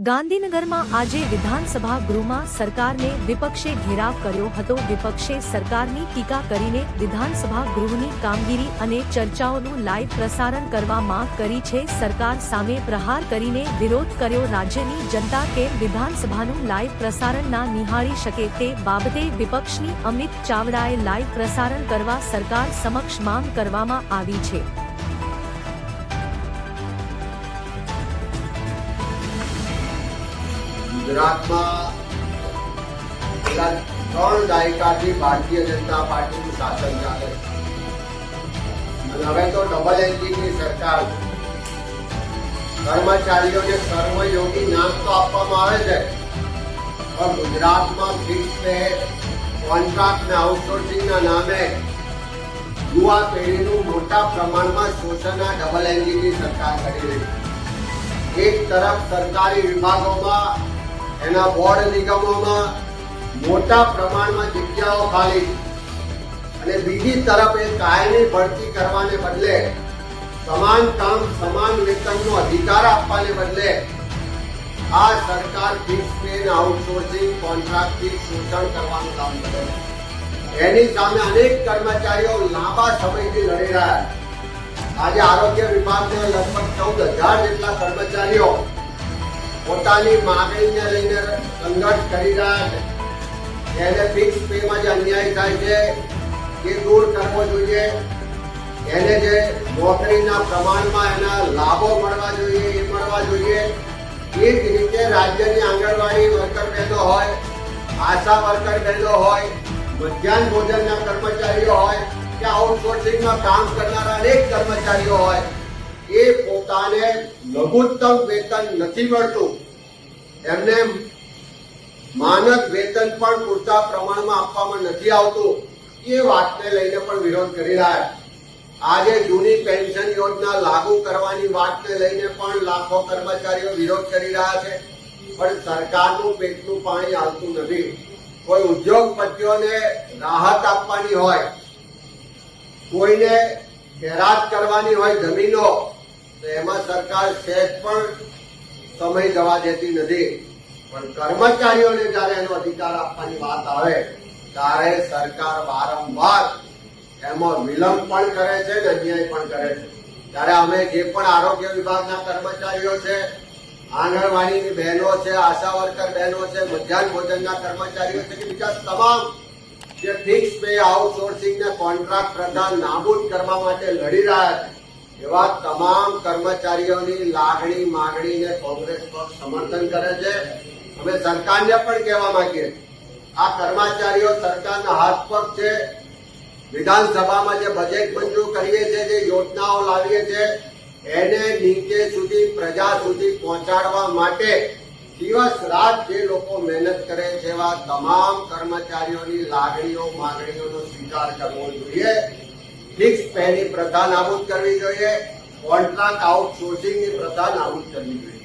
ગાંધીનગરમાં આજે વિધાનસભા ગૃહમાં સરકારને વિપક્ષે ઘેરાવ કર્યો હતો। વિપક્ષે સરકારની ટીકા કરીને વિધાનસભા ગૃહની કામગીરી અને ચર્ચાઓનું લાઈવ પ્રસારણ કરવા માંગ કરી છે। સરકાર સામે પ્રહાર કરીને વિરોધ કર્યો। રાજ્યની જનતા કેમ વિધાનસભાનું લાઈવ પ્રસારણ ના નિહાળી શકે તે બાબતે વિપક્ષની અમિત ચાવડાએ લાઈવ પ્રસારણ કરવા સરકાર સમક્ષ માંગ કરવામાં આવી છે। ગુજરાતમાં છેલ્લા 3 દાયકાથી ભારતીય જનતા પાર્ટીનું શાસન ચાલે છે અને હવે તો ડબલ એન્જિનની સરકાર કર્મચારીઓને કર્મયોગી નામ તો આપવામાં આવે છે પણ ગુજરાતમાં ફિક્સ પે કોન્ટ્રાક્ટ ને આઉટસોર્સિંગના નામે યુવા પેઢીનું મોટા પ્રમાણમાં શોષણ આ ડબલ એન્જિનની સરકાર કરી રહી છે। એક તરફ સરકારી વિભાગોમાં એના બોર્ડ નિગમોમાં મોટા પ્રમાણમાં જગ્યાઓ ખાલી અને બીજી તરફ એ કાયમી ભરતી કરવાને બદલે સમાન કામ સમાન વેતનનો અધિકાર આપવાને બદલે આ સરકાર ફિક્સ પે અને આઉટસોર્સિંગ કોન્ટ્રાક્ટથી શોષણ કરવાનું કામ કરે છે। એની સામે અનેક કર્મચારીઓ લાંબા સમયથી લડી રહ્યા છે। આજે આરોગ્ય વિભાગના લગભગ 14,000 જેટલા કર્મચારીઓ પોતાની માંગણીને લઈને સંઘર્ષ કરી રહ્યા છે। એને ફિક્સ પેમાં જે અન્યાય થાય છે એ દૂર કરવો જોઈએ। એને જે નોકરીના પ્રમાણમાં એના લાભો મળવા જોઈએ એ મળવા જોઈએ। એ જ રીતે રાજ્યની આંગણવાડી વર્કર બહેનો હોય, આશા વર્કર બહેનો હોય, મધ્યાહન ભોજનના કર્મચારીઓ હોય કે આઉટસોર્સિંગમાં કામ કરનારા અનેક કર્મચારીઓ હોય એ પોતાને લઘુત્તમ વેતન નથી મળતું, એમને માનક વેતન પણ પૂરતા પ્રમાણમાં આપવામાં નથી આવતું, એ વાતને લઈને પણ વિરોધ કરી રહ્યા છે। આજે જૂની પેન્શન યોજના લાગુ કરવાની વાતને લઈને પણ લાખો કર્મચારીઓ વિરોધ કરી રહ્યા છે પણ સરકારનું પેટનું પાણી આવતું નથી। કોઈ ઉદ્યોગપતિઓને રાહત આપવાની હોય, કોઈને ખેરાત કરવાની હોય જમીનો તો એમાં સરકાર સહેજ પણ સમય જવા દેતી નથી પણ કર્મચારીઓને જયારે એનો અધિકાર આપવાની વાત આવે ત્યારે સરકાર વારંવાર એમાં વિલંબ પણ કરે છે અને અન્યાય પણ કરે છે। ત્યારે અમે જે પણ આરોગ્ય વિભાગના કર્મચારીઓ છે, આંગણવાડીની બહેનો છે, આશા વર્કર બહેનો છે, મધ્યાહન ભોજનના કર્મચારીઓ છે કે બીજા તમામ જે ફિક્સ પે આઉટસોર્સિંગ ને કોન્ટ્રાક્ટ પ્રથા નાબૂદ કરવા માટે લડી રહ્યા છે એવા તમામ કર્મચારીઓની લાગણી માંગણીને કોંગ્રેસ પક્ષ સમર્થન કરે છે। અમે સરકારને પણ કહેવા માંગીએ આ કર્મચારીઓ સરકારના હાથ પગ છે। વિધાનસભામાં જે બજેટ મંજૂર કરીએ છીએ, જે યોજનાઓ લાવીએ છીએ એને નીચે સુધી પ્રજા સુધી પહોંચાડવા માટે દિવસ રાત જે લોકો મહેનત કરે છે એવા તમામ કર્મચારીઓની લાગણીઓ માંગણીઓનો સ્વીકાર કરવો જોઈએ। ફિક્સ પેની પ્રથા નાબૂદ કરવી જોઈએ, કોન્ટ્રાક્ટ આઉટસોર્સિંગની પ્રથા નાબૂદ કરવી જોઈએ।